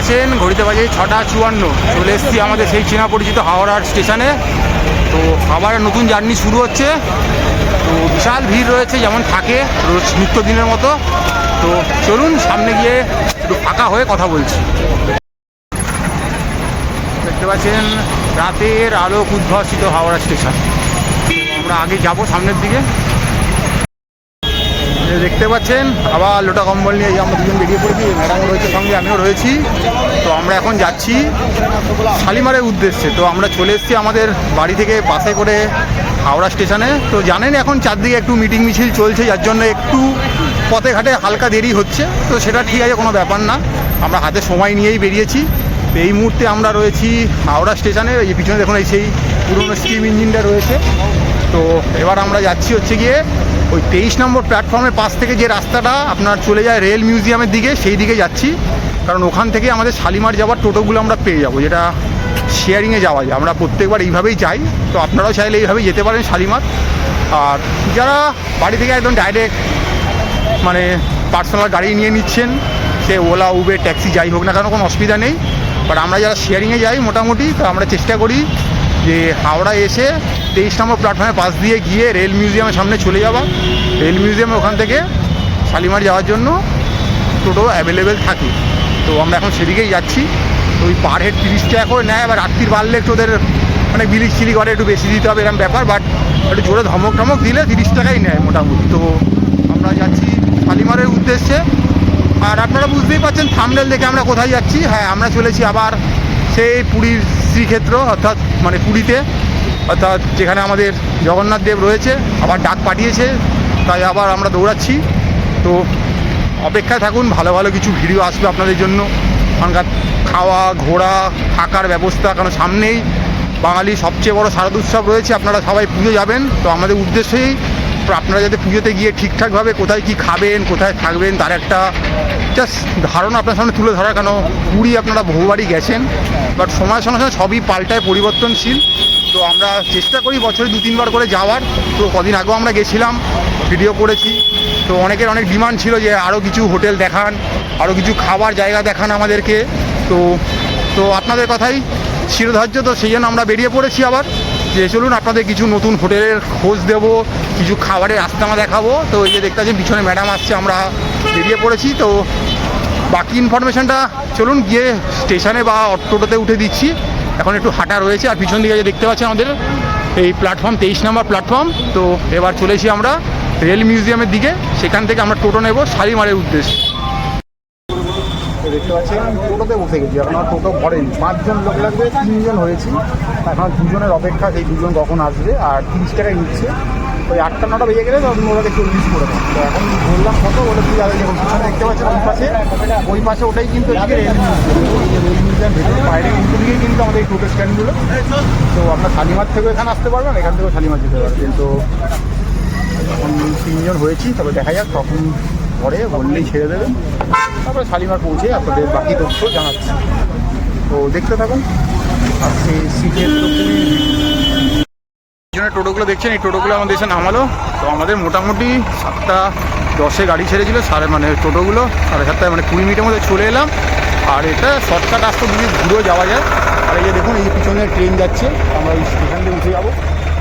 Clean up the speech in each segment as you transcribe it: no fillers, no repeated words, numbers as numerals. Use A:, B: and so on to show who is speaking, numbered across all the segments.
A: পাচ্ছেন ঘড়িতে বাজে 6:54। চলে এসেছি আমাদের সেই চেনা পরিচিত হাওড়ার স্টেশনে। তো আবার নতুন জার্নি শুরু হচ্ছে। তো বিশাল ভিড় রয়েছে যেমন থাকে রোজ নিত্যদিনের মতো। তো চলুন সামনে গিয়ে একটু ফাঁকা হয়ে কথা বলছি। দেখতে পাচ্ছেন রাতের আলোক উদ্ভাসিত হাওড়া স্টেশন। আমরা আগে যাব সামনের দিকে। দেখতে পাচ্ছেন আবার লোটা কম্বল নিয়ে আমরা দুজন বেরিয়ে পড়েছি। ম্যাডামও রয়েছে সঙ্গে, আমিও রয়েছি। তো আমরা এখন যাচ্ছি শালিমারের উদ্দেশ্যে। তো আমরা চলে এসেছি আমাদের বাড়ি থেকে বাসে করে হাওড়া স্টেশনে। তো জানেন এখন চারদিকে একটু মিটিং মিছিল চলছে, যার জন্য একটু পথে ঘাটে হালকা দেরি হচ্ছে। তো সেটা ঠিক আছে, কোনো ব্যাপার না। আমরা হাতে সময় নিয়েই বেরিয়েছি। তো এই মুহূর্তে আমরা রয়েছি হাওড়া স্টেশনে। এই পিছনে দেখুন এই সেই পুরোনো স্টিম ইঞ্জিনটা রয়েছে। তো এবার আমরা যাচ্ছি হচ্ছে গিয়ে ওই 23 নম্বর প্ল্যাটফর্মের পাশ থেকে যে রাস্তাটা আপনার চলে যায় রেল মিউজিয়ামের দিকে, সেই দিকে যাচ্ছি। কারণ ওখান থেকে আমাদের শালিমার যাওয়ার টোটোগুলো আমরা পেয়ে যাবো, যেটা শেয়ারিংয়ে যাওয়া যায়। আমরা প্রত্যেকবার এইভাবেই যাই। তো আপনারাও চাইলে এইভাবেই যেতে পারেন শালিমার। আর যারা বাড়ি থেকে একদম ডাইরেক্ট মানে পার্সোনাল গাড়ি নিয়ে নিচ্ছেন, সে ওলা উবের ট্যাক্সি যাই হোক না কেন, কোনো অসুবিধা নেই। বাট আমরা যারা শেয়ারিংয়ে যাই মোটামুটি, তো আমরা চেষ্টা করি যে হাওড়া এসে 23 নম্বর প্ল্যাটফর্মের পাশ দিয়ে গিয়ে রেল মিউজিয়ামের সামনে চলে যাওয়া। রেল মিউজিয়ামে ওখান থেকে শালিমার যাওয়ার জন্য টোটো অ্যাভেলেবেল থাকে। তো আমরা এখন সেদিকেই যাচ্ছি। তো ওই পার হেড 30 টাকা করে নেয়। এবার রাত্রির বাড়লে একটু ওদের মানে বিলি চিলি করে একটু বেশি দিতে হবে এরকম ব্যাপার। বাট একটু জোরে ধমক টমক দিলে 30 টাকাই নেয় মোটামুটি। তো আমরা যাচ্ছি শালিমারের উদ্দেশ্যে। আর আপনারা বুঝতেই পারছেন থাম্বনেল দেখে আমরা কোথায় যাচ্ছি। হ্যাঁ, আমরা চলেছি আবার সেই পুরীর শ্রীক্ষেত্র, অর্থাৎ মানে পুরীতে, অর্থাৎ যেখানে আমাদের জগন্নাথ দেব রয়েছে। আবার ডাক পাঠিয়েছে, তাই আবার আমরা দৌড়াচ্ছি। তো অপেক্ষায় থাকুন, ভালো ভালো কিছু ভিডিও আসবে আপনাদের জন্য। ওখানকার খাওয়া, ঘোরা, থাকার ব্যবস্থা, কারণ সামনেই বাঙালির সবচেয়ে বড় শারদোৎসব রয়েছে। আপনারা সবাই পুজো যাবেন। তো আমাদের উদ্দেশ্যেই আপনারা যাতে পুজোতে গিয়ে ঠিকঠাকভাবে কোথায় কী খাবেন, কোথায় থাকবেন, তার একটা জাস্ট ধারণা আপনার সামনে তুলে ধরা। কেন পুরী আপনারা বহুবারই গেছেন, বাট সময়ের সঙ্গে সঙ্গে সবই পাল্টায়, পরিবর্তনশীল। তো আমরা চেষ্টা করি বছরে 2-3 বার করে যাওয়ার। তো কদিন আগেও আমরা গেছিলাম, ভিডিও করেছি। তো অনেকের অনেক ডিমান্ড ছিল যে আরও কিছু হোটেল দেখান, আরও কিছু খাবার জায়গা দেখান আমাদেরকে। তো আপনাদের কথাই শিরোধার্য। তো সেই জন্য আমরা বেরিয়ে পড়েছি আবার যে চলুন আপনাদের কিছু নতুন হোটেলের খোঁজ দেবো, কিছু খাবারের আস্তানা দেখাবো। তো এই যে দেখতে পাচ্ছেন পিছনে ম্যাডাম আসছে, আমরা বেরিয়ে পড়েছি। তো বাকি ইনফরমেশনটা চলুন গিয়ে স্টেশনে বা টোটোতে উঠে দিচ্ছি। এখন একটু হাঁটা রয়েছে। আর পিছন দিকে যে দেখতে পাচ্ছেন আমাদের এই প্ল্যাটফর্ম 23 নম্বর প্ল্যাটফর্ম। তো এবার চলেছি আমরা রেল মিউজিয়ামের দিকে। সেখান থেকে আমরা টোটো নেব শালিমারের উদ্দেশ্যে। দেখতে পাচ্ছেন টোটোতে বসে গেছি। এখন আমার টোটো ভরেনি, 5 জন লোক লাগবে, 3 জন হয়েছি। এখন 2 জনের অপেক্ষা, সেই 2 জন কখন আসবে। আর 30 টাকায় নিচ্ছে। ওই 8টা-9টা বেজে গেলে তখন ওটাকে 40 করে দেয়। তো এখন বললাম কত, বলে তুই যাবে। যখন পিছনে দেখতে পাচ্ছেন ওই পাশে ওটাই কিন্তু রেল মিউজিয়াম ভেতরে বাইরে উল্টো দিকেই কিন্তু আমাদের এই টোটো স্ট্যান্ডগুলো। তো আপনার শালিমার থেকেও এখানে আসতে পারবেন, এখান থেকেও শালিমার যেতে পারবেন। তো এখন 3 জন হয়েছি, তবে দেখা যাক কখন পরে বললেই ছেড়ে দেবেন। তারপরে শালিমার পৌঁছে আপনাদের বাকি তথ্য জানাচ্ছি। তো দেখতে থাকুন। আর সেই টোটোগুলো দেখছেন, এই টোটোগুলো আমাদের এসে নামালো। তো আমাদের মোটামুটি 7:10 গাড়ি ছেড়েছিল, মানে টোটোগুলো 7:30, মানে 20 মিনিটের মধ্যে চলে এলাম। আর এটা শর্টকাট রাস্তা দিয়ে ঘুরেও যাওয়া যায়। আর এই যে দেখুন এই পিছনে ট্রেন যাচ্ছে, আমরা এই স্টেশন দিয়ে উঠে যাবো।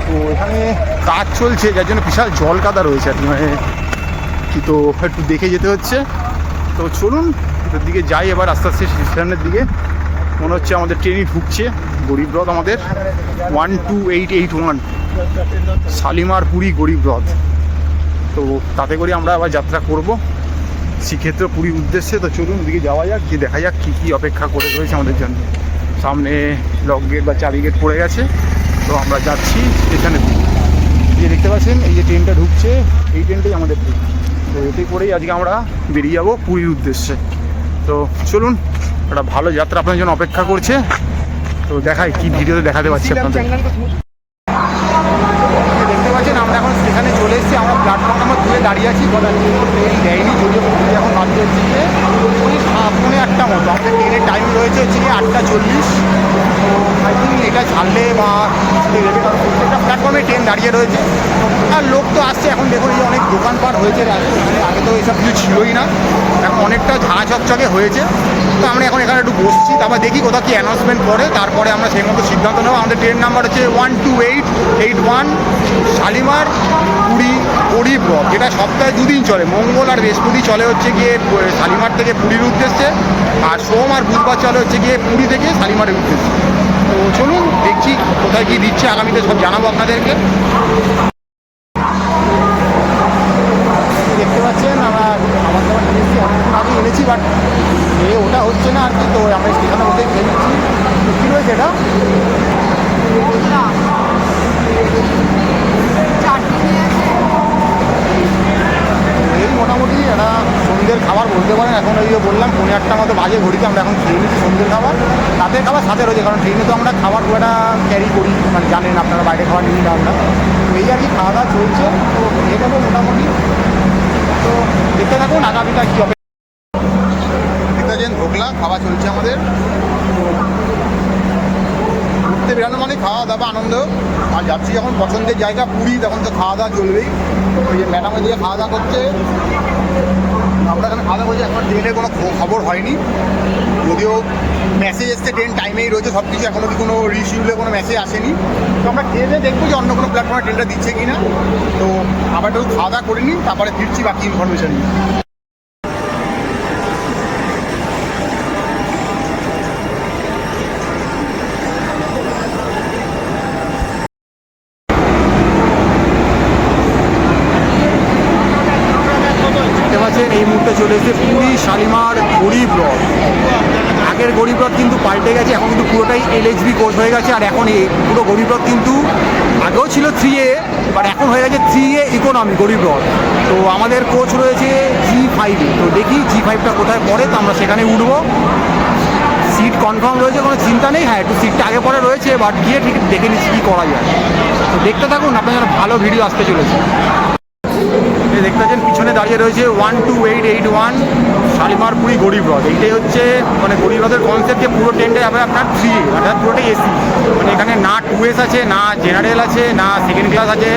A: তো এখানে কাজ চলছে, যার জন্য বিশাল জল কাদা রয়েছে আর কি, মানে কি, তো একটু দেখে যেতে হচ্ছে। তো চলুন এটার দিকে যাই এবার আস্তে আস্তে স্টেশনের দিকে। মনে হচ্ছে আমাদের ট্রেনই ঢুকছে। গরিবরথ আমাদের 12881 শালিমার পুরী গরিবরথ। তো তাতে করে আমরা আবার যাত্রা করব শ্রীক্ষেত্র পুরীর উদ্দেশ্যে। তো চলুন ওদিকে যাওয়া যাক, গিয়ে দেখা যাক কী কী অপেক্ষা করে রয়েছে আমাদের জন্য। সামনে লক গেট বা চাবি গেট পড়ে গেছে। তো আমরা যাচ্ছি স্টেশনের দিকে। যে দেখতে পাচ্ছেন এই যে ট্রেনটা ঢুকছে, এই ট্রেনটাই আমাদের ট্রেন। তো এতে করেই আজকে আমরা বেরিয়ে যাবো পুরীর উদ্দেশ্যে। তো চলুন, একটা ভালো যাত্রা আপনার জন্য অপেক্ষা করছে। তো দেখাই কি ভিডিওতে দেখাতে পারছি আপনাদের। দেখতে পাচ্ছেন আমরা এখন স্টেশনে চলে এসেছি। আমরা প্ল্যাটফর্ম নাম্বার 2-এ দাঁড়িয়ে আছি। ট্রেন দেয়নি, যদিও এখন ভাবতে হচ্ছে যে 8:30 মতো। আমাদের ট্রেনের টাইম রয়েছে হচ্ছে 8:40। তো আই থিঙ্ক এটা ছাড়লে বা দেবে, কারণ প্রত্যেকটা প্ল্যাটফর্মে ট্রেন দাঁড়িয়ে রয়েছে আর লোক তো আসছে। এখন দেখুন এই যে অনেক দোকানপাট হয়েছে মানে আগে তো এইসব কিছু ছিলই না, এখন অনেকটা ঝাঁ চকচকে হয়েছে। তো আমরা এখন এখানে একটু বসছি, তারপর দেখি কোথাও কি অ্যানাউন্সমেন্ট করে, তারপরে আমরা সেই মতো সিদ্ধান্ত নেবো। আমাদের ট্রেন নাম্বার হচ্ছে 12881 শালিমার পুরী গরিব রথ, যেটা সপ্তাহে দুদিন চলে, মঙ্গল আর বৃহস্পতি চলে হচ্ছে গিয়ে শালিমার থেকে পুরীর উদ্দেশ্যে, আর সোম আর বুধবার চলে হচ্ছে গিয়ে পুরী থেকে শালিমারের উদ্দেশ্যে। তো চলুন দেখছি কোথায় কী দিচ্ছে, আগামীতে সব জানাবো আপনাদেরকে। দেখতে পাচ্ছেন আমরা খাবার দাবার এনেছি, অনেকক্ষণ আগে এনেছি, বাট ওটা হচ্ছে না আর কি। তো আমরা স্টেশনের মধ্যেই খেয়ে নিচ্ছি। কী রয়েছে এটা? এই মোটামুটি একটা সন্ধ্যের খাবার বলতে পারেন। এখন ওই যে বললাম 8:30 মতো বাজে ঘড়িতে, আমরা এখন খেয়ে নিচ্ছি সন্ধ্যের খাবার। রাতের খাবার সাথে রয়েছে, কারণ ট্রেনে তো আমরা খাবার খুব একটা ক্যারি করি, মানে জানেন আপনারা, বাইরে খাবার নিই না আমরা। তো এই আর কি খাওয়া দাওয়া চলছে, তো খেয়ে নেবো মোটামুটি। তো দেখতে থাকুন আগামীটা কী হবে। দেখতে ধোকলা খাওয়া চলছে আমাদের। ঘুরতে বেরানো মানে খাওয়া দাওয়া আনন্দ, আর যাচ্ছি যখন পছন্দের জায়গা পুরী, তখন তো খাওয়া দাওয়া চলবেই। ওই যে ম্যাডাম দিয়ে খাওয়া দাওয়া করছে, আমরা এখানে খাওয়া দাওয়া করছি। এখন ট্রেনের কোনো খবর হয়নি, যদিও মেসেজ এসছে ট্রেন টাইমেই রয়েছে সব কিছু, এখনও কি কোনো রিশিডিউলে কোনো মেসেজ আসেনি। তো আমরা খেয়ে দিয়ে দেখবো যে অন্য কোনো প্ল্যাটফর্মে ট্রেনটা দিচ্ছে কি না। তো আবার একটু খাওয়া দাওয়া করে নিই, তারপরে ফিরছি বাকি ইনফরমেশন নিয়ে। এই মুহূর্তে চলে এসেছে পুরী শালিমার গরিব রথ। আগের গরিব রথ কিন্তু পাল্টে গেছে, এখন কিন্তু পুরোটাই LHB কোচ হয়ে গেছে। আর এখন এই পুরো গরিব রথ কিন্তু আগেও ছিল 3A, বাট এখন হয়ে গেছে 3A ইকোনমি গরিব রথ। তো আমাদের কোচ রয়েছে G5, তো দেখি G5টা কোথায় পড়ে, তো আমরা সেখানে উঠবো। সিট কনফার্ম রয়েছে, কোনো চিন্তা নেই। হ্যাঁ, একটু সিটটা আগে পরে রয়েছে, বাট গিয়ে ঠিক দেখে নিচ্ছি কী করা যায়। তো দেখতে থাকুন, আপনার জন্য ভালো ভিডিও আসতে চলেছে। দেখতে পাচ্ছেন পিছনে দাঁড়িয়ে রয়েছে 12881 শালিমার পুরী গরিব রথ। এইটাই হচ্ছে মানে গরিব রথের কনসেপ্ট, যে পুরো ট্রেনটা যাবে আপনার 3A, অর্থাৎ পুরোটাই AC। মানে এখানে না 2S আছে, না জেনারেল আছে, না সেকেন্ড ক্লাস আছে,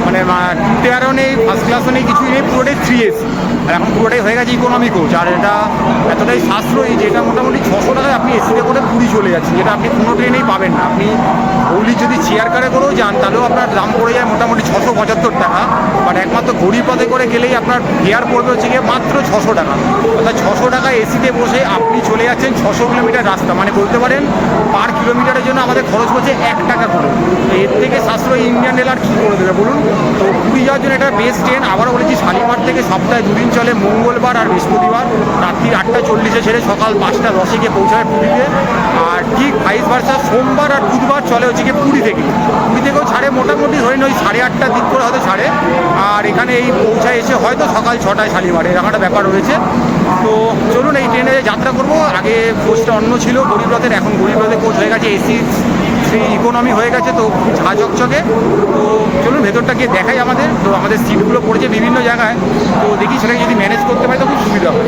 A: মানে 2 টিয়ারও নেই, ফার্স্ট ক্লাসও নেই, কিছুই নেই, পুরোটাই 3AC। আর এখন পুরোটাই হয়ে গেছে ইকোনমি কোচ। আর এটা এতটাই সাশ্রয়ী যে এটা মোটামুটি 600 টাকায় আপনি এসিতে করে পুরী চলে যাচ্ছেন, যেটা আপনি কোনো ট্রেনেই পাবেন না। আপনি ওলি যদি চেয়ার কারে করেও যান, তাহলেও আপনার দাম পড়ে যায় মোটামুটি 675 টাকা। বাট একমাত্র গরিব রথে করে গেলেই আপনার ফেয়ার পড়বে হচ্ছে গিয়ে মাত্র 600 টাকা। অর্থাৎ 600 টাকা এসিতে বসে আপনি চলে যাচ্ছেন 600 কিলোমিটার রাস্তা। মানে বলতে পারেন পার কিলোমিটারের জন্য আমাদের খরচ হচ্ছে 1 টাকা করে। তো এর থেকে সাশ্রয়ী ইন্ডিয়ান রেল আর কী করে দেবে বলুন। তো পুরী যাওয়ার জন্য এটা বেস্ট ট্রেন। আবারও বলেছি, শালিমার থেকে সপ্তাহে 2 দিন চলে, মঙ্গলবার আর বৃহস্পতিবার রাত্রি 8:40 ছেড়ে সকাল 5:10 গিয়ে পৌঁছায় পুরীতে। আর ঠিক ভাইস ভার্সা সোমবার আর বুধবার চলে হচ্ছে গিয়ে পুরী থেকেও ছাড়ে মোটামুটি ধরে ওই 8:30টার দিক করে হয়তো ছাড়ে। আর এখানে এই পৌঁছায় এসে হয়তো সকাল 6টায় শালিমারে, এরকম একটা ব্যাপার রয়েছে। তো চলুন এই ট্রেনে যাত্রা করবো। আগে কোচটা অন্য ছিল গরিব রথের, এখন গরিব রথের কোচ হয়ে গেছে AC ইকোনমি হয়ে গেছে, তো ঝাঁ চকচকে। তো চলুন ভেতরটা গিয়ে দেখাই আমাদের। তো আমাদের সিটগুলো পড়েছে বিভিন্ন জায়গায়, তো দেখি সেটাকে যদি ম্যানেজ করতে পারি তো খুব সুবিধা হয়।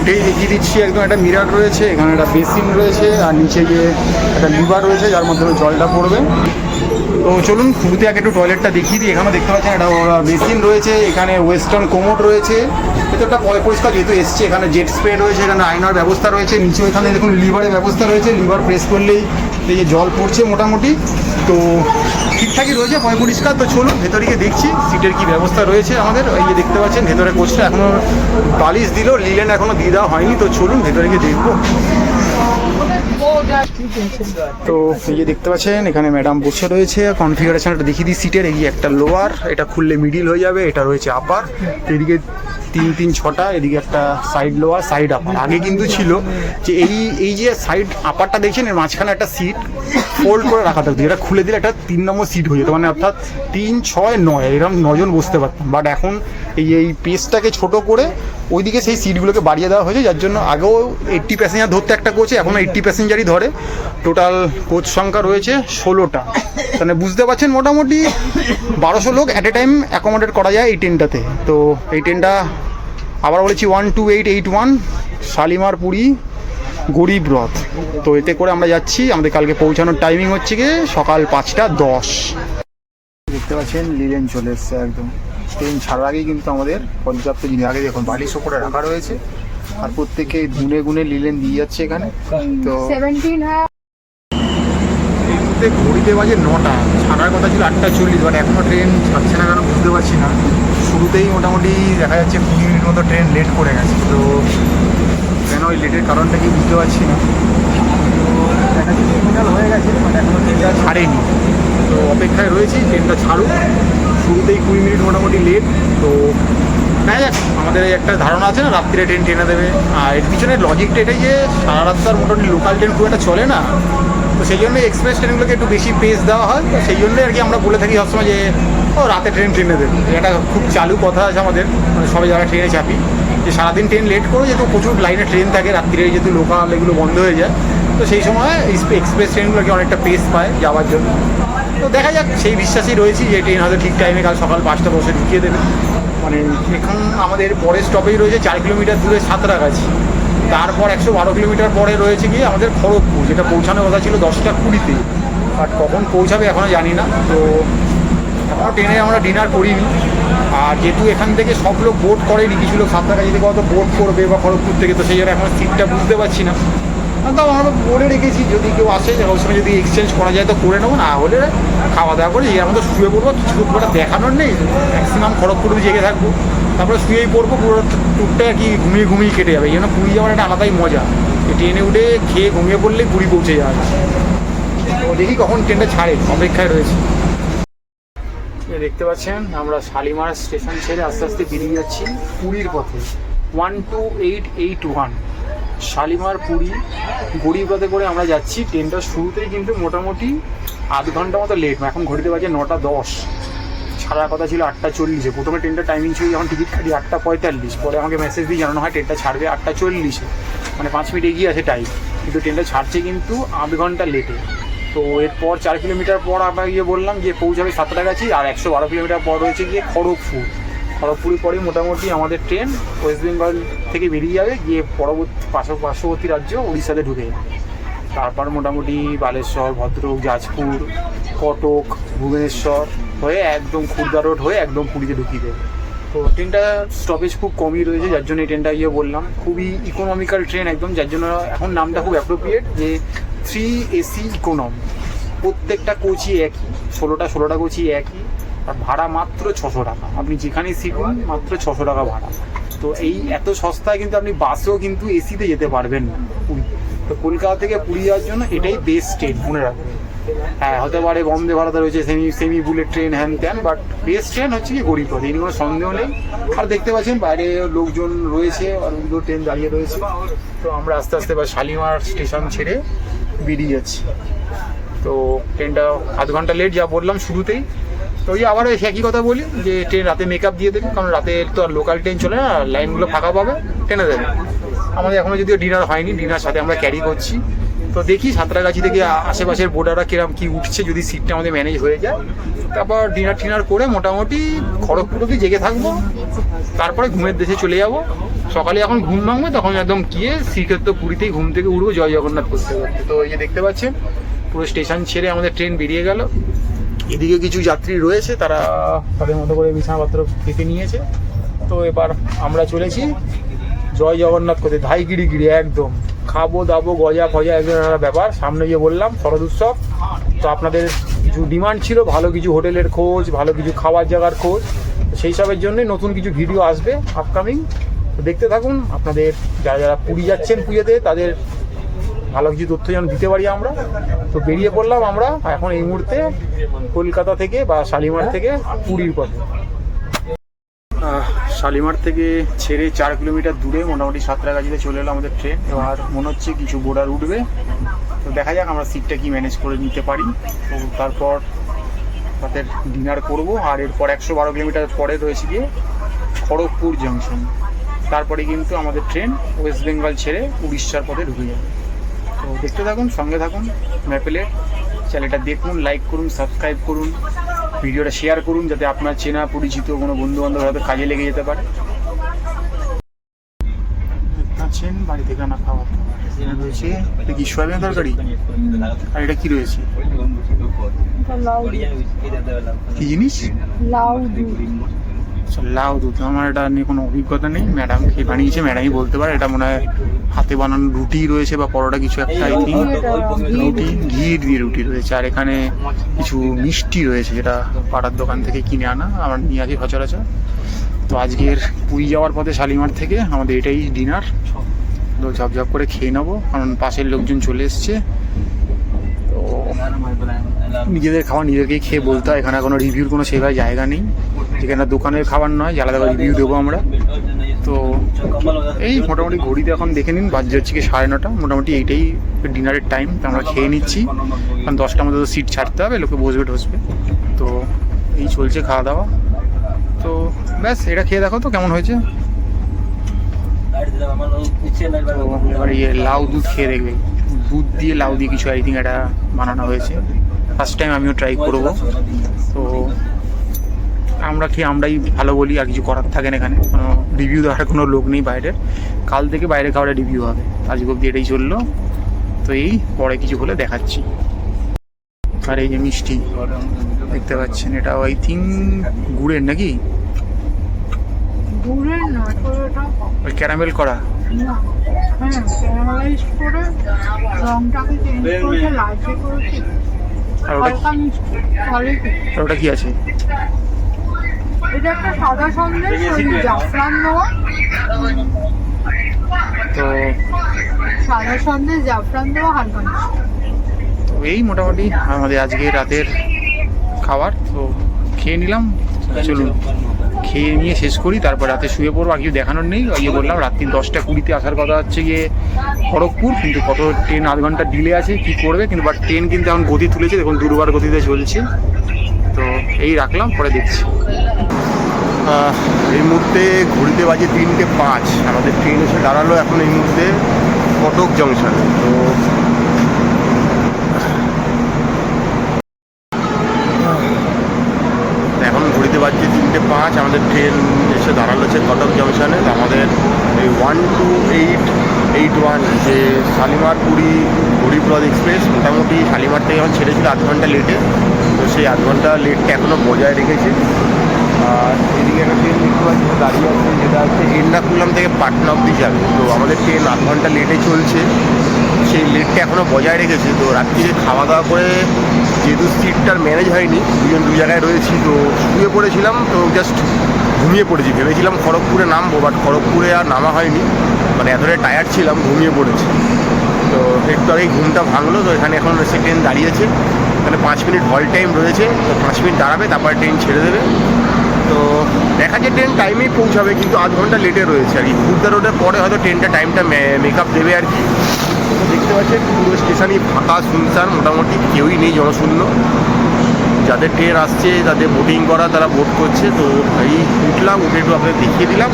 A: উঠেই দেখিয়ে দিচ্ছি, একদম একটা মিরার রয়েছে, এখানে একটা বেসিন রয়েছে, আর নিচে গিয়ে একটা লিভার রয়েছে যার মধ্যে জলটা পড়বে। তো চলুন শুরুতে আগে একটু টয়লেটটা দেখিয়ে দিই। এখানে দেখতে পাচ্ছেন একটা বেসিন রয়েছে, এখানে ওয়েস্টার্ন কোমোড রয়েছে, ভেতরটা পরিষ্কার যেহেতু এসছে। এখানে জেট স্প্রে রয়েছে, এখানে আয়নার ব্যবস্থা রয়েছে, নিচেও এখানে দেখুন লিভারের ব্যবস্থা রয়েছে। লিভার প্রেস করলেই এই যে জল পড়ছে মোটামুটি, তো ঠিকঠাকই রয়েছে, পরিষ্কার। তো চলুন ভেতরে গিয়ে দেখছি সিটের কী ব্যবস্থা রয়েছে আমাদের। এই যে দেখতে পাচ্ছেন ভেতরে কোচটা এখনও বালিশ দিল, লিলেন এখনও দিয়ে দেওয়া হয়নি। তো চলুন ভেতরে গিয়ে দেখবো। তো এই যে দেখতে পাচ্ছেন এখানে ম্যাডাম বসে রয়েছে। কনফিগারেশনটা দেখিয়ে দিই সিটের। এই একটা লোয়ার, এটা খুললে মিডিল হয়ে যাবে, এটা রয়েছে আপার। এদিকে 3 6টা, এদিকে একটা সাইড লোয়ার, সাইড আপার। আগে কিন্তু ছিল যে এই যে সাইড আপারটা দেখছেন, এর মাঝখানে একটা সিট ফোল্ড করে রাখা থাকতো, যেটা খুলে দিলে একটা 3 নম্বর সিট হয়ে যেত, মানে অর্থাৎ 3 6 9 এরকম 9 জন বসতে পারতাম। বাট এখন এই পেসটাকে ছোট করে ওইদিকে সেই সিটগুলোকে বাড়িয়ে দেওয়া হয়েছে, যার জন্য আগেও 80 প্যাসেঞ্জার ধরতে একটা কোচে, এখনও 80 প্যাসেঞ্জারই ধরে। টোটাল কোচ সংখ্যা রয়েছে 16টা। মানে বুঝতে পারছেন মোটামুটি 1200 লোক অ্যাট এ টাইম অ্যাকোমোডেট করা যায় এই ট্রেনটাতে। তো এই ট্রেনটা আবার বলেছি 12881 শালিমার পুরী গরিব রথ। তো এতে করে আমরা যাচ্ছি, আমাদের কালকে পৌঁছানোর টাইমিং হচ্ছে গিয়ে সকাল 5টা 10। দেখতে পাচ্ছেন লিলেন চলে এসছে একদম। ট্রেন ছাড়ার আগেই কিন্তু আমাদের পর্যাপ্ত জিনিস, আগে দেখুন বালিশ ওপরে রাখা রয়েছে আর প্রত্যেকে গুনে গুনে লিলেন দিয়ে যাচ্ছে এখানে। তো এই মুহূর্তে ঘড়িতে বাজে 9টা, ছাড়ার কথা ছিল 8টা 40, বাট এখনও ট্রেন ছাড়ছে না কেন বুঝতে পারছি না। শুরুতেই মোটামুটি দেখা যাচ্ছে 20 মিনিট মতো ট্রেন লেট করে গেছে। তো কেন ওই লেটের কারণটা কি বুঝতে পারছি না। তো দেখা যাচ্ছে সিগন্যাল হয়ে গেছে, বাট এখনও ট্রেনটা ছাড়েনি। তো অপেক্ষায় রয়েছি ট্রেনটা ছাড়ুক। শুরুতেই 20 মিনিট মোটামুটি লেট। তো দেখা যাক, আমাদের এই একটা ধারণা আছে না রাত্রিরে ট্রেন টেনে দেবে। আর এর পিছনে লজিকটা এটাই যে সারা রাস্তার মোটামুটি লোকাল ট্রেন খুব একটা চলে না, তো সেই জন্য এক্সপ্রেস ট্রেনগুলোকে একটু বেশি পেস দেওয়া হয়। তো সেই জন্যই আর কি আমরা বলে থাকি সবসময় যে রাতে ট্রেন টেনে দেবে। এটা খুব চালু কথা আছে আমাদের, মানে সবাই যারা ট্রেনে চাপি, যে সারাদিন ট্রেন লেট করে, যেহেতু প্রচুর লাইনে ট্রেন থাকে, রাত্রিরে যেহেতু লোকাল এগুলো বন্ধ হয়ে যায়, তো সেই সময় এক্সপ্রেস ট্রেনগুলোকে অনেকটা পেস পায় যাওয়ার জন্য। তো দেখা যাক, সেই বিশ্বাসই রয়েছি যে ট্রেন হয়তো ঠিক টাইমে কাল সকাল 5টা 10 ঢুকিয়ে দেবে। মানে এখন আমাদের পরের স্টপেজ রয়েছে 4 কিলোমিটার দূরে সাঁতরাগাছি। তারপর 112 কিলোমিটার পরে রয়েছে গিয়ে আমাদের খড়গপুর, যেটা পৌঁছানোর কথা ছিল 10টা 20-তে, বাট কখন পৌঁছাবে এখনও জানি না। তো এখনও ট্রেনে আমরা ডিনার করিনি। আর যেহেতু এখান থেকে সব লোক বোট করেনি, কিছু লোক সাঁতরাগাছি থেকে হয়তো বোট করবে বা খড়গপুর থেকে, তো সেই জন্য এখন সিটটা বুঝতে পারছি না। তাও আমরা বলে রেখেছি যদি কেউ আসে ওই সময় যদি এক্সচেঞ্জ করা যায় তো করে নেবো, না হলে খাওয়া দাওয়া করে এর মধ্যে শুয়ে পড়বো। কিছু খুব একটা দেখানোর নেই, ম্যাক্সিমাম খড়গপুরে জেগে থাকবো, তারপরে শুয়েই পড়বো। পুরো ট্যুরটা আর কি ঘুমিয়ে ঘুমিয়ে কেটে যাবে। এই জন্য পুরী যাওয়ার একটা আলাদাই মজা। ট্রেনে উঠে খেয়ে ঘুমিয়ে পড়লেই পুরী পৌঁছে যাওয়া যায়। তো দেখি কখন ট্রেনটা ছাড়ে, অপেক্ষায় রয়েছে। দেখতে পাচ্ছেন আমরা শালিমার স্টেশন ছেড়ে আস্তে আস্তে বেরিয়ে যাচ্ছি পুরীর পথে। 12881 শালিমার পুরী গড়িয়াতে করে আমরা যাচ্ছি। ট্রেনটা শুরুতেই কিন্তু মোটামুটি আধ ঘন্টা মতো লেট। এখন ঘড়িতে বাজে 9টা 10, ছাড়ার কথা ছিল 8টা 40-এ। প্রথমে ট্রেনটা টাইমিং ছিল যখন টিকিট কাটি 8টা 45, পরে আমাকে মেসেজ দিয়ে জানানো হয় ট্রেনটা ছাড়বে 8টা 40-এ, মানে 5 মিনিট এগিয়ে আছে টাইম, কিন্তু ট্রেনটা ছাড়ছে কিন্তু আধ ঘন্টা লেটে। তো এরপর 4 কিলোমিটার পর আমরা গিয়ে বললাম যে পৌঁছাবে সাঁতরাগাছি, আর 112 কিলোমিটার পর রয়েছে গিয়ে খড়গপুর। খড়গপুরের পরে মোটামুটি আমাদের ট্রেন ওয়েস্ট বেঙ্গল থেকে বেরিয়ে যাবে, গিয়ে পার্শ্ববর্তী রাজ্য উড়িষ্যাতে ঢুকে যাবে। তারপর মোটামুটি বালেশ্বর, ভদ্রক, যাজপুর, কটক, ভুবনেশ্বর হয়ে একদম খুর্দা রোড হয়ে একদম পুরীতে ঢুকিয়ে দেবে। তো ট্রেনটা স্টপেজ খুব কমই রয়েছে, যার জন্য এই ট্রেনটা বললাম খুবই ইকোনমিক্যাল ট্রেন একদম, যার জন্য এখন নামটা খুব অ্যাপ্রোপ্রিয়েট যে 3 AC ইকোনমি। প্রত্যেকটা কোচই একই, 16টা কোচই একই, আর ভাড়া মাত্র 600 টাকা। আপনি যেখানেই শিখুন মাত্র 600 টাকা ভাড়া। তো এই এত সস্তায় কিন্তু আপনি বাসেও কিন্তু এসিতে যেতে পারবেন না পুরী। তো কলকাতা থেকে পুরী যাওয়ার জন্য এটাই বেস্ট ট্রেন, মনে রাখবেন। হ্যাঁ, হতে পারে বন্দে ভারত রয়েছে, সেমি বুলেট ট্রেন, হ্যান ত্যান, বাট বেস্ট ট্রেন হচ্ছে কি গরিবরথ, এই কোনো সন্দেহ নেই। আর দেখতে পাচ্ছেন বাইরে লোকজন রয়েছে আর ওগুলো ট্রেন দাঁড়িয়ে রয়েছে। তো আমরা আস্তে আস্তে বা শালিমার স্টেশন ছেড়ে বেরিয়ে যাচ্ছি। তো ট্রেনটা আধ ঘন্টা লেট, যা বললাম শুরুতেই। তো ওই আবার একই কথা বলি যে ট্রেন রাতে মেকআপ দিয়ে দেবে, কারণ রাতে তো আর লোকাল ট্রেন চলে না, লাইনগুলো ফাঁকা পাবে, ট্রেনে দেবে। আমাদের এখনও যদিও ডিনার হয়নি, ডিনার সাথে আমরা ক্যারি করছি। তো দেখি সাঁতরাগাছি থেকে আশেপাশের বোর্ডাররা কিরম কি উঠছে, যদি সিটটা আমাদের ম্যানেজ হয়ে যায় তারপর ডিনার টিনার করে মোটামুটি খড়গপুর অবধি জেগে থাকবো, তারপরে ঘুমের দেশে চলে যাব। সকালে এখন ঘুম ভাঙবে তখন একদম গিয়ে শ্রীক্ষেত্র পুরীতেই ঘুম থেকে উঠবো জয় জগন্নাথ করতে করতে। তো এই যে দেখতে পাচ্ছেন পুরো স্টেশন ছেড়ে আমাদের ট্রেন বেরিয়ে গেল। এদিকে কিছু যাত্রী রয়েছে, তারা তাদের মতো করে বিছানাপত্র পেতে নিয়েছে। তো এবার আমরা চলেছি জয় জগন্নাথ করতে, ধাইগিরি গিরি একদম। খাবো দাবো গজা ফজা একদম একটা ব্যাপার। সামনে গিয়ে বললাম শরৎ উৎসব, তো আপনাদের কিছু ডিমান্ড ছিল ভালো কিছু হোটেলের খোঁজ, ভালো কিছু খাওয়ার জায়গার খোঁজ, সেই সবের জন্যই নতুন কিছু ভিডিও আসবে আপকামিং। তো দেখতে থাকুন। আপনাদের যারা যারা পুরী যাচ্ছেন পুজোতে তাদের ভালো কিছু তথ্য যেন দিতে পারি আমরা। তো বেরিয়ে পড়লাম আমরা এখন এই মুহূর্তে কলকাতা থেকে বা শালিমার থেকে পুরীর পথে। শালিমার থেকে ছেড়ে 4 কিলোমিটার দূরে মোটামুটি সাঁতরাগাছিতে চলে এলো আমাদের ট্রেন। এবার মনে হচ্ছে কিছু বোর্ডার উঠবে, তো দেখা যাক আমরা সিটটা কি ম্যানেজ করে নিতে পারি। তো তারপর তাদের ডিনার করব। আর এরপর 112 কিলোমিটার পরে রয়েছে গিয়ে খড়গপুর জংশন। তারপরে কিন্তু আমাদের ট্রেন ওয়েস্ট বেঙ্গল ছেড়ে উড়িষ্যার পথে ঢুকে যাবে। তো দেখতে থাকুন, সঙ্গে থাকুন। ম্যাপেলের চ্যানেলটা দেখুন, লাইক করুন, সাবস্ক্রাইব করুন, ভিডিওটা শেয়ার করুন, যাতে আপনার চেনা পরিচিত কোনো বন্ধু বান্ধব হয়তো কাজে লেগে যেতে পারে। পাচ্ছেন বাড়ি থেকে আনা খাবার। এখানে রয়েছে এটা কি সয়াবিন তরকারি, আর এটা কি রয়েছে, কি জিনিস?
B: লাউ দুধ।
A: লাউ দুধ। আমার এটা নিয়ে কোনো অভিজ্ঞতা নেই, ম্যাডাম খেয়ে বানিয়েছে, ম্যাডামই বলতে পারে। এটা মনে হয় হাতে বানানো রুটি রয়েছে বা পরোটা কিছু একটা, আই থিঙ্ক রুটি, ঘি দিয়ে রুটি রয়েছে। আর এখানে কিছু মিষ্টি রয়েছে যেটা পাড়ার দোকান থেকে কিনে আনা, আমরা নিয়ে আসি সচরাচর। তো আজকের পুরী যাওয়ার পথে শালিমার থেকে আমাদের এটাই ডিনার। তো ঝপঝপ করে খেয়ে নেবো, কারণ পাশের লোকজন চলে এসছে। তো নিজেদের খাবার নিজেদেরকেই খেয়ে বলতে হয়, এখানে কোনো রিভিউর কোনো সেভাবে জায়গা নেই। যেখানে দোকানের খাবার নয়, আলাদা করে রিভিউ দেবো আমরা। তো এই মোটামুটি ঘড়িতে এখন দেখে নিন, বাজে হচ্ছে কি 9:30। মোটামুটি এইটাই ডিনারের টাইম। তো আমরা খেয়ে নিচ্ছি, কারণ 10টার মধ্যে তো সিট ছাড়তে হবে, লোকে বসবে টসবে। তো এই চলছে খাওয়া দাওয়া। তো ব্যাস, এটা খেয়ে দেখো তো কেমন হয়েছে। তো এবার লাউ দুধ খেয়ে দেখবে, দুধ দিয়ে লাউ দিয়ে কিছু আই থিঙ্ক এটা বানানো হয়েছে। ফার্স্ট টাইম আমিও ট্রাই করবো। তো আমরা খেয়ে আমরাই ভালো বলি, আর কিছু করার থাকে না। এখানে কোনো রিভিউ দেওয়ার কোনো লোক নেই বাইরের। কাল থেকে বাইরে খাবারের রিভিউ হবে, আজকে অব্দি এটাই চললো। তো এই পরে কিছু হলে দেখাচ্ছি। আর এই যে মিষ্টি দেখতে পাচ্ছেন, এটা আই থিঙ্ক গুড়ের নাকি,
B: গুড়ের নয়,
A: ওই ক্যারামেল করা।
B: হ্যাঁ, ক্যারামেলাইজ করে রংটাকে চেঞ্জ করে লালচে করেছি।
A: আর ওটা
B: হালকা মিষ্টি, ভালোই খেতে।
A: ওটা কি আছে?
B: এটা একটা সাদা সন্দেশ, ওই জাফরান দেওয়া।
A: তো
B: সাদা সন্দেশ জাফরান দেওয়া, হালকা মিষ্টি।
A: তো এই মোটামুটি আমাদের আজকে রাতের খাবার। তো খেয়ে নিলাম, চলুন খেয়ে নিয়ে শেষ করি, তারপর রাতে শুয়ে পড়বো। আর কিছু দেখানোর নেই। ইয়ে বললাম রাত্রি 10:20 আসার কথা হচ্ছে গিয়ে খড়গপুর, কিন্তু কত ট্রেন 8 ঘন্টা ডিলে আছে, কি করবে। কিন্তু বাট ট্রেন কিন্তু এখন গতি তুলেছে, দেখুন দুর্বার গতিতে চলছে। তো এই রাখলাম, পরে দেখছি। এই মুহূর্তে ঘড়িতে বাজে 3:05। আমাদের ট্রেন এসে দাঁড়ালো এখন এই মুহূর্তে কটক জংশনে। তো এখন ঘড়িতে বাজছে 3:05, আমাদের ট্রেন এসে দাঁড়ালো হচ্ছে কটক জংশনে। আমাদের এই 12881 যে শালিমার পুরী গরিবরথ এক্সপ্রেস, মোটামুটি শালিমার থেকে এখন ছেড়েছিল 8 ঘন্টা লেটে। তো সেই 8 ঘন্টা লেটটা এখনও বজায় রেখেছে। আর এদিকে একটা ট্রেন দেখতে পাচ্ছি দাঁড়িয়ে আছে, যেটা হচ্ছে এর্নাকুলাম থেকে পাটনা অব্দি যাবে। তো আমাদের ট্রেন 8 ঘন্টা লেটে চলছে, সেই লেটটা এখনও বজায় রেখেছে। তো রাত্রিরে খাওয়া দাওয়া করে, যেহেতু সিটটার ম্যানেজ হয়নি, দুজন দু জায়গায় রয়েছি, তো শুয়ে পড়েছিলাম। তো জাস্ট ঘুমিয়ে পড়েছি, ভেবেছিলাম খড়গপুরে নামবো, বাট খড়গপুরে আর নামা হয়নি, মানে এতটাই টায়ার্ড ছিলাম, ঘুমিয়ে পড়েছি। তো একটু আগেই ঘুমটা ভাঙলো। তো এখানে এখন এসে ট্রেন দাঁড়িয়েছে, এখানে 5 মিনিট হল টাইম রয়েছে। তো 5 মিনিট দাঁড়াবে, তারপরে ট্রেন ছেড়ে দেবে। তো দেখা যায় ট্রেন টাইমেই পৌঁছাবে, কিন্তু 8 ঘন্টা লেটে রয়েছে আর কি। খুর্দা রোডের পরে হয়তো ট্রেনটা টাইমটা মেকআপ দেবে আর কি। তো দেখতে পাচ্ছেন পুরো স্টেশনই ফাঁকা, শুনশান, মোটামুটি কেউই নেই, জনশূন্য। যাদের ট্রেন আসছে, যাদের বোটিং করা, তারা বোট করছে। তো এই উঠলাম, উঠে একটু আপনাদের দেখিয়ে দিলাম।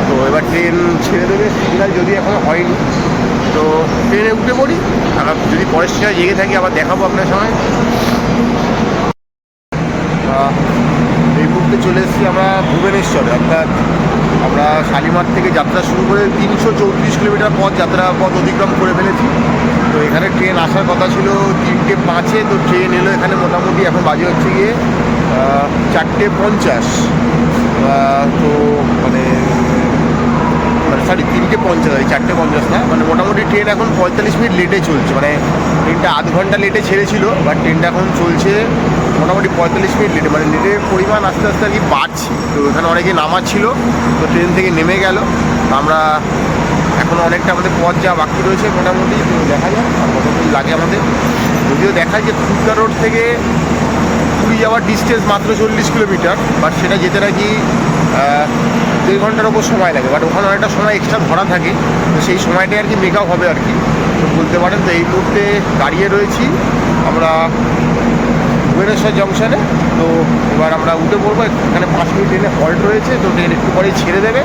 A: তো এবার ট্রেন ছেড়ে দেবে, সিগনাল যদি এখনও হয়নি। তো ট্রেনে উঠে পড়ি, আমরা যদি পরের স্টেশনে জেগে থাকি আবার দেখাবো আপনার সময়। এই মুহূর্তে চলে এসেছি আমরা ভুবনেশ্বরে, অর্থাৎ আমরা শালিমার থেকে যাত্রা শুরু করে 334 কিলোমিটার পথ পথ অতিক্রম করে ফেলেছি। তো এখানে ট্রেন আসার কথা ছিল 3:05। তো ট্রেন এলো এখানে মোটামুটি এখন বাজে হচ্ছে গিয়ে 4:50। তো মানে 3:50, 4:50 না, মানে মোটামুটি ট্রেন এখন 45 মিনিট লেটে চলছে। মানে ট্রেনটা 8 ঘন্টা লেটে ছেড়েছিল, বাট ট্রেনটা এখন চলছে মোটামুটি 45 মিনিট লেটে। মানে লেটের পরিমাণ আস্তে আস্তে আর কি বাড়ছে। তো এখানে অনেকে নামাচ্ছিল, তো ট্রেন থেকে নেমে গেল। আমরা এখনও অনেকটা আমাদের পথ যা বাকি রয়েছে মোটামুটি। তো দেখা যাক কতদিন লাগে আমাদের। যদিও দেখায় যে খুর্দা রোড থেকে পুরী যাওয়ার ডিস্টেন্স মাত্র 40 কিলোমিটার, বাট সেটা যেতে নাকি 2 ঘন্টার ওপর সময় লাগে। বাট ওখানে অনেকটা সময় এক্সট্রা ধরা থাকে, তো সেই সময়টাই আর কি মেকআপ হবে আর কি, তো বলতে পারেন। তো এই মুহূর্তে দাঁড়িয়ে রয়েছি আমরা ভুবনেশ্বর জংশনে। তো এবার আমরা উঠে পড়বো। এখানে 5 মিনিট ট্রেনে হল্ট রয়েছে, তো ট্রেন একটু পরেই ছেড়ে দেবে।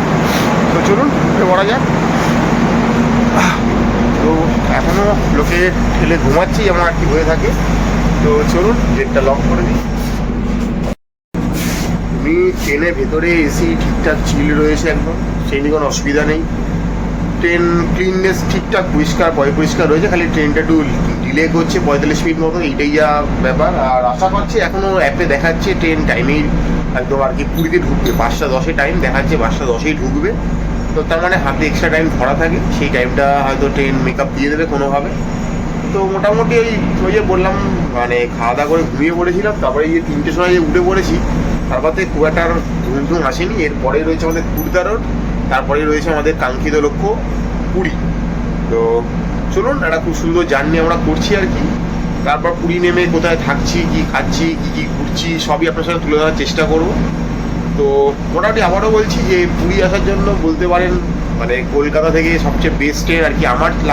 A: তো চলুন উঠে পড়া যাক। তো এখনও লোকে ঠেলে ঘুমাচ্ছি, যেমন আর কি হয়ে থাকে। তো চলুন গেটটা লক করে দিই। আমি ট্রেনের ভেতরে এসি ঠিকঠাক চিল রয়েছে একদম, সেই নিয়ে কোনো অসুবিধা নেই। ট্রেন ক্লিননেস ঠিকঠাক পরিষ্কার রয়েছে, খালি ট্রেনটা একটু ডিলে করছে 45 মিনিট মতো, এইটাই যা ব্যাপার। আর আশা করছি এখনও অ্যাপে দেখাচ্ছে ট্রেন টাইমেই একদম আর কি পুরীতে ঢুকবে, 5:10 টাইম দেখাচ্ছে, 5:10 ঢুকবে। তো তার মানে হাতে এক্সট্রা টাইম ধরা থাকে, সেই টাইমটা হয়তো ট্রেন মেকআপ দিয়ে দেবে কোনোভাবে। তো মোটামুটি ওই যে বললাম মানে খাওয়া দাওয়া করে ঘুমিয়ে পড়েছিলাম, তারপরে এই 3টের সময় যে উঠে পড়েছি, তারপরে খুব একটা আর ঘুম আসেনি। এরপরে রয়েছে আমাদের খুর্দা রোড, তারপরে রয়েছে আমাদের কাঙ্ক্ষিত লক্ষ্য পুরী। তো চলুন, একটা খুব সুন্দর জার্নি আমরা করছি আর কি। তারপর পুরী নেমে কোথায় থাকছি, কি খাচ্ছি, কি ঘুরছি, সবই আপনার সাথে তুলে ধরার চেষ্টা করব। তো মোটামুটি আবারও বলছি যে পুরী আসার জন্য বলতে পারেন মানে কলকাতা থেকে সবচেয়ে বেস্ট ট্রেন আর কি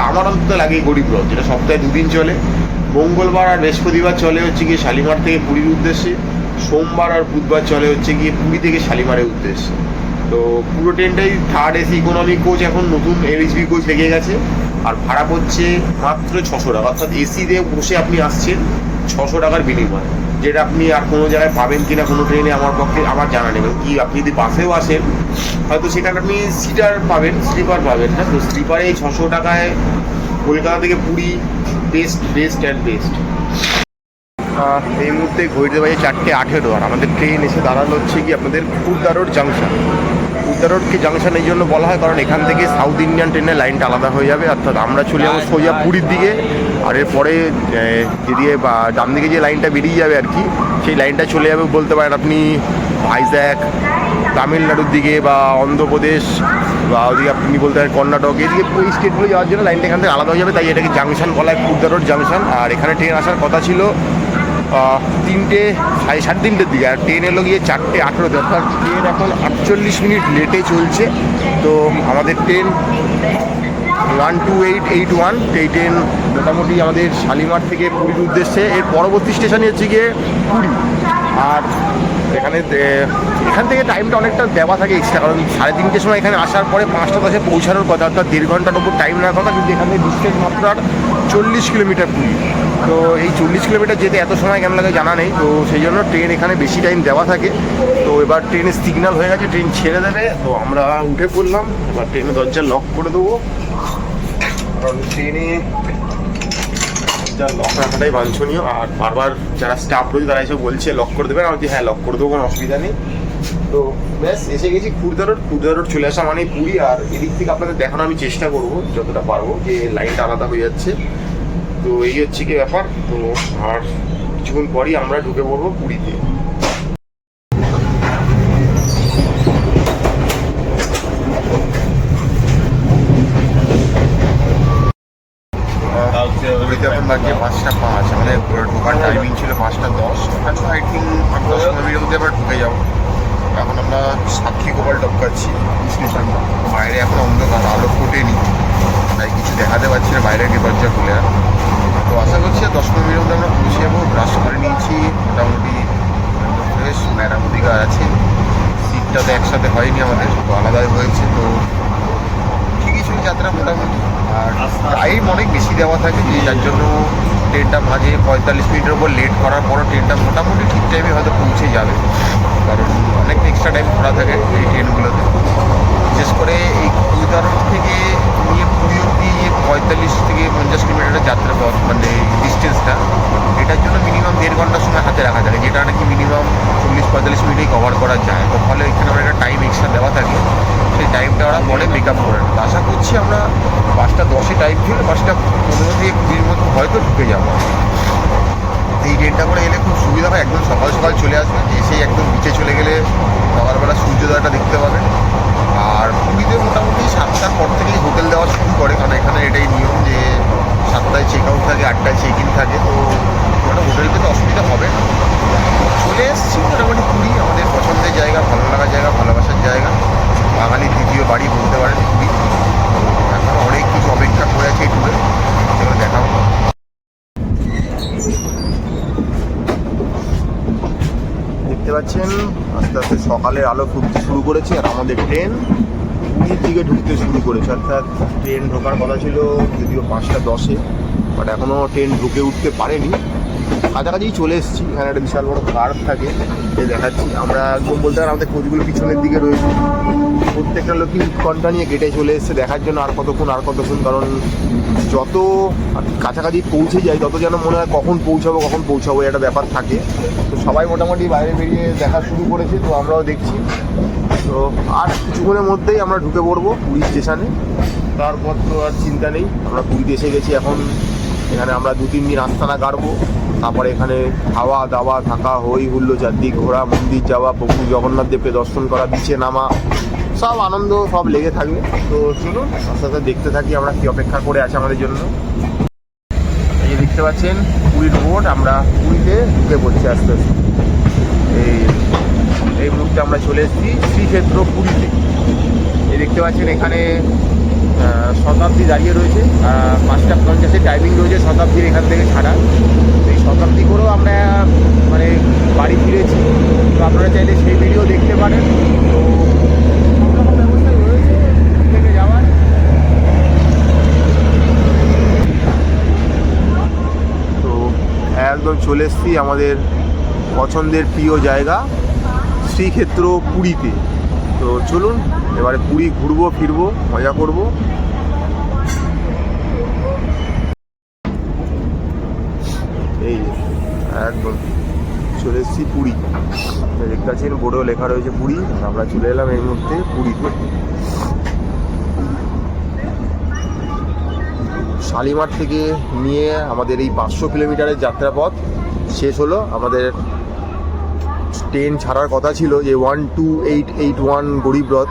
A: আমার অন্তত লাগে গরিব রথ, যেটা সপ্তাহে 2 দিন চলে। মঙ্গলবার আর বৃহস্পতিবার চলে হচ্ছে গিয়ে শালিমার থেকে পুরীর উদ্দেশ্যে, সোমবার আর বুধবার চলে হচ্ছে গিয়ে পুরী থেকে শালিমারের উদ্দেশ্যে। তো পুরো ট্রেনটাই 3rd AC ইকোনমি কোচ, এখন নতুন LHB কোচ লেগে গেছে। আর ভাড়া পড়ছে মাত্র 600 টাকা, অর্থাৎ এসি দিয়ে বসে আপনি আসছেন 600 টাকার বিনিময়, যেটা আপনি আর কোনো জায়গায় পাবেন কিনা কোনো ট্রেনে আমার জানা নেই। কি আপনি যদি বাসেও আসেন হয়তো সেখানে আপনি সিটার পাবেন, স্লিপার পাবেন না। তো স্লিপারে এই 600 টাকায় কলকাতা থেকে পুরী বেস্ট অ্যান্ড বেস্ট। এই মুহূর্তে ঘড়িতে বাজে 4:18 আর আমাদের ট্রেন এসে দাঁড়ানো হচ্ছে কি আপনাদের খুর্দা রোড জাংশন। খুর্দা রোডকে জাংশন এই জন্য বলা হয় কারণ এখান থেকে সাউথ ইন্ডিয়ান ট্রেনের লাইনটা আলাদা হয়ে যাবে, অর্থাৎ আমরা চলে যাবো সোজা পুরীর দিকে। আর এরপরে যেদিকে বা ডান দিকে যে লাইনটা বেরিয়ে যাবে আর কি, সেই লাইনটা চলে যাবে বলতে পারেন আপনি ভাইজ্যাক, তামিলনাড়ুর দিকে বা অন্ধ্রপ্রদেশ, বা ওদিকে আপনি বলতে পারেন কর্ণাটক, এদিকে ওই স্টেটগুলো যাওয়ার জন্য লাইনটা এখান থেকে আলাদা হয়ে যাবে, তাই এটাকে জাংশন বলা হয়, খুর্দা রোড জাংশন। আর এখানে ট্রেন আসার কথা ছিল 3:30-3:30 দিকে, আর ট্রেন এলো গিয়ে 4:18, অর্থাৎ ট্রেন এখন 48 মিনিট লেটে চলছে। তো আমাদের ট্রেন 12881, এই ট্রেন মোটামুটি আমাদের শালিমার থেকে পুরীর উদ্দেশ্যে। এর পরবর্তী স্টেশনে হচ্ছে গিয়ে পুরী। আর এখান থেকে টাইমটা অনেকটা দেওয়া থাকে এক্সট্রা, কারণ 3:30 সময় এখানে আসার পরে 5:10 পৌঁছানোর কথা, অর্থাৎ 1.5 ঘন্টার উপর টাইম নেওয়ার কথা, কিন্তু এখানে ডিস্টেন্স মাত্র আর 40 কিলোমিটার পুরী। তো এই 40 কিলোমিটার যেতে এত সময় কেন লাগে জানা নেই, তো সেই জন্য ট্রেন এখানে বেশি টাইম দেওয়া থাকে। তো এবার ট্রেনের সিগন্যাল হয়ে গেছে, ট্রেন ছেড়ে দেবে। তো আমরা উঠে পড়লাম, এবার ট্রেনের দরজা লক করে দেবো, কারণ ট্রেনে যা লক রাখাটাই বাঞ্ছনীয়। আর বারবার যারা স্টাফ রয়েছে তারা এসে বলছে লক করে দেবেন, আমি হ্যাঁ লক করে দেবো, কোনো অসুবিধা নেই। তো ব্যাস এসে গেছি খুর্দা রোড চলে আসা মানেই পুরী। আর এদিক থেকে আপনাদের দেখানো আমি চেষ্টা করবো যতটা পারবো, যে লাইনটা আলাদা হয়ে যাচ্ছে। তো এই হচ্ছে কি ব্যাপার। তো আর কিছুক্ষণ পরই আমরা ঢুকে পড়বো পুরীতে। পুরীতে এখন বাজে 5:05, আমাদের ঢোকার টাইমিং ছিল 5:10, আই থিঙ্ক 10-15 মিনিটের মধ্যে আমরা ঢুকে যাবো। এখন আমরা সাক্ষী গোপাল টপকাচ্ছি স্টেশনটা, বাইরে এখন অন্ধকার, আলো ফোটেনি, তাই কিছু দেখাতে পারছি না বাইরের দরজা খুলে। তো আশা করছি 10-15 মিনিটের মধ্যে আমরা পৌঁছে যাবো। ব্রাশ করে নিয়েছি, মোটামুটি ফ্রেশ, ম্যাডাম ওদিকে আছে, সিটটা তো একসাথে হয়নি আমাদের, তো আলাদাই হয়েছে। তো ঠিকই ছিল যাত্রা মোটামুটি। আর টাইম অনেক বেশি দেওয়া থাকে, যে যার জন্য ট্রেনটা মাঝে 45 মিনিটের উপর লেট করার পরও ট্রেনটা মোটামুটি ঠিক টাইমে হয়তো পৌঁছে যাবে, কারণ অনেক এক্সট্রা টাইম করা থাকে এই ট্রেনগুলোতে। বিশেষ করে এই খুর্দা রোড থেকে নিয়ে পুরী অব্দি 45 থেকে 50 কিলোমিটারের যাত্রা পথ, মানে ডিস্টেন্সটা, এটার জন্য মিনিমাম 1.5 ঘন্টার সময় হাতে রাখা থাকে, যেটা নাকি মিনিমাম 40-45 মিনিটেই কভার করা যায়। তো ফলে এখানে আমরা একটা টাইম এক্সট্রা দেওয়া থাকে, সেই টাইমটা ওরা পরে মেক আপ করে। আশা করছি আমরা 5:10 টাইম ছিল, 5:15 থেকে 20 মতো হয়তো ঢুকে যাবো। এই ট্রেনটা করে এলে খুব সুবিধা হয়, একদম সকাল সকাল চলে আসবে, এসেই একদম বিচে চলে গেলে সকালবেলা সূর্যোদয়টা দেখতে পাবেন। আর পুরীতে মোটামুটি 7টার পর থেকেই হোটেল দেওয়া শুরু করে, কারণ এখানে এটাই নিয়ম যে 7টায় চেক আউট থাকে, 8টায় চেক ইন থাকে। তো ওটা হোটেল পেতে অসুবিধা হবে না। চলে এসেছি মোটামুটি পুরী, আমাদের পছন্দের জায়গা, ভালো লাগার জায়গা, ভালোবাসার জায়গা, বাঙালির দ্বিতীয় বাড়ি বলতে পারেন পুরী। এখন অনেক কিছু অপেক্ষা করে আছে এই ট্যুরে, সেগুলো দেখাবো। দেখতে পাচ্ছেন আস্তে আস্তে সকালের আলো ফুটতে শুরু করেছে, আর আমাদের ট্রেন পুরীর দিকে ঢুকতে শুরু করেছে। অর্থাৎ ট্রেন ঢোকার কথা ছিল যদিও 5:10, বাট এখনও ট্রেন ঢুকে উঠতে পারেনি। কাছাকাছি চলে এসেছি, এখানে একটা বিশাল বড় কার্ভ থাকে, যে দেখাচ্ছি। আমরা একদম বলতে পারি আমাদের কোচগুলো পিছনের দিকে রয়েছে,
C: প্রত্যেকটা লোকই উৎকণ্ঠা নিয়ে গেটে চলে এসছে দেখার জন্য আর কতক্ষণ, কারণ যত কাছাকাছি পৌঁছে যায় তত যেন মনে হয় কখন পৌঁছাবো একটা ব্যাপার থাকে। তো সবাই মোটামুটি বাইরে বেরিয়ে দেখা শুরু করেছে, তো আমরাও দেখছি। তো আর কিছুক্ষণের মধ্যেই আমরা ঢুকে পড়বো পুরী স্টেশনে। তারপর তো আর চিন্তা নেই, আমরা পুরীতে এসে গেছি। এখন এখানে আমরা 2-3 দিন আস্তানা গাড়বো, তারপরে এখানে খাওয়া দাওয়া থাকা, হই হুল্লো, চারদিক ঘোরা, মন্দির যাওয়া, প্রভু জগন্নাথ দেবকে দর্শন করা, বিচে নামা, সব আনন্দ সব লেগে থাকবে। তো চলুন আস্তে আস্তে দেখতে থাকি আমরা কি অপেক্ষা করে আছে আমাদের জন্য। এই যে দেখতে পাচ্ছেন পুরীর বোর্ড, আমরা পুরীতে ঢুকে পড়ছি আস্তে আস্তে। এই মুহূর্তে আমরা চলে এসেছি শ্রীক্ষেত্র পুরীতে। এই দেখতে পাচ্ছেন এখানে শতাব্দী দাঁড়িয়ে রয়েছে, 5:50 টাইমিং রয়েছে শতাব্দীর এখান থেকে ছাড়া। এই শতাব্দী করেও আমরা মানে বাড়ি ফিরেছি। তো আপনারা চাইলে সেই ভিডিও দেখতে পারেন। তো সব রকম ব্যবস্থাই রয়েছে থেকে যাওয়ার। তো একদম চলে এসেছি আমাদের পছন্দের প্রিয় জায়গা শ্রীক্ষেত্র পুরীতে। তো চলুন এবারে পুরী ঘুরবো ফিরবো, মজা করব। এই একদম চলে এসেছি পুরী। দেখতে পাচ্ছেন বোর্ডেও লেখা রয়েছে পুরী। আমরা চলে এলাম এই মুহূর্তে পুরীতে। শালিমার থেকে নিয়ে আমাদের এই 500 কিলোমিটারের যাত্রাপথ শেষ হলো। আমাদের ট্রেন ছাড়ার কথা ছিল যে 12881 গরিবরথ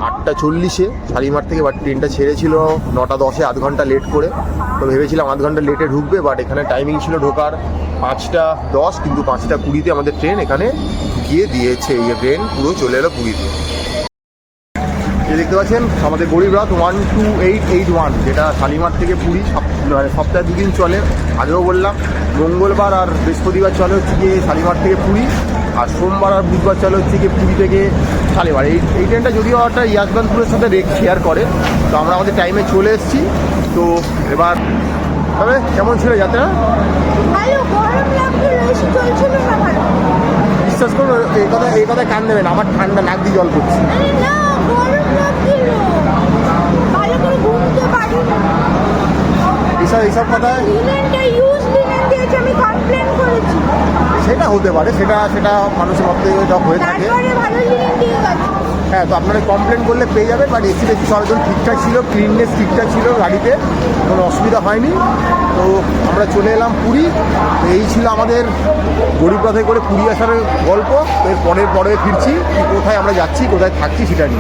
C: 8:40 শালিমার থেকে, বাট ট্রেনটা ছেড়েছিল 9:10, আধ ঘন্টা লেট করে। তো ভেবেছিলাম আধ ঘন্টা লেটে ঢুকবে, বাট এখানে টাইমিং ছিল ঢোকার 5:10, কিন্তু 5:20 আমাদের ট্রেন এখানে গিয়ে দিয়েছে। এই ট্রেন পুরো চলে এলো পুরীতে। এই দেখতে পাচ্ছেন আমাদের গরিবরথ 12881, যেটা শালিমার থেকে পুরী সপ্তাহে 2 দিন চলে। আগেও বললাম মঙ্গলবার আর বৃহস্পতিবার চলে হচ্ছে গিয়ে শালিমার থেকে পুরী, আর সোমবার আর বুধবার চলে হচ্ছে গিয়ে পুরী থেকে শালিমার। এই ট্রেনটা যদিও একটা ইয়াসবানপুরের সাথে শেয়ার করে। তো আমরা আমাদের টাইমে চলে এসেছি। তো এবার তবে কেমন ছিল যাত্রা? বিশ্বাস করুন এই কথায় কান দেবেন, আমার ঠান্ডা নাক দিয়ে জল পড়ছে। এইসব কথা সেটা হতে পারে, সেটা মানুষের মধ্যে হয়ে থাকে। হ্যাঁ, তো আপনারা কমপ্লেন করলে পেয়ে যাবেন। বাট এসি বেশি সরঞ্জাম ঠিকঠাক ছিল, ক্লিননেস ঠিকঠাক ছিল, গাড়িতে কোনো অসুবিধা হয়নি। তো আমরা চলে এলাম পুরী। এই ছিল আমাদের গরিবরথে করে পুরী আসার গল্প। এর পরে ফিরছি, কোথায় আমরা যাচ্ছি, কোথায় থাকছি সেটা নিয়ে।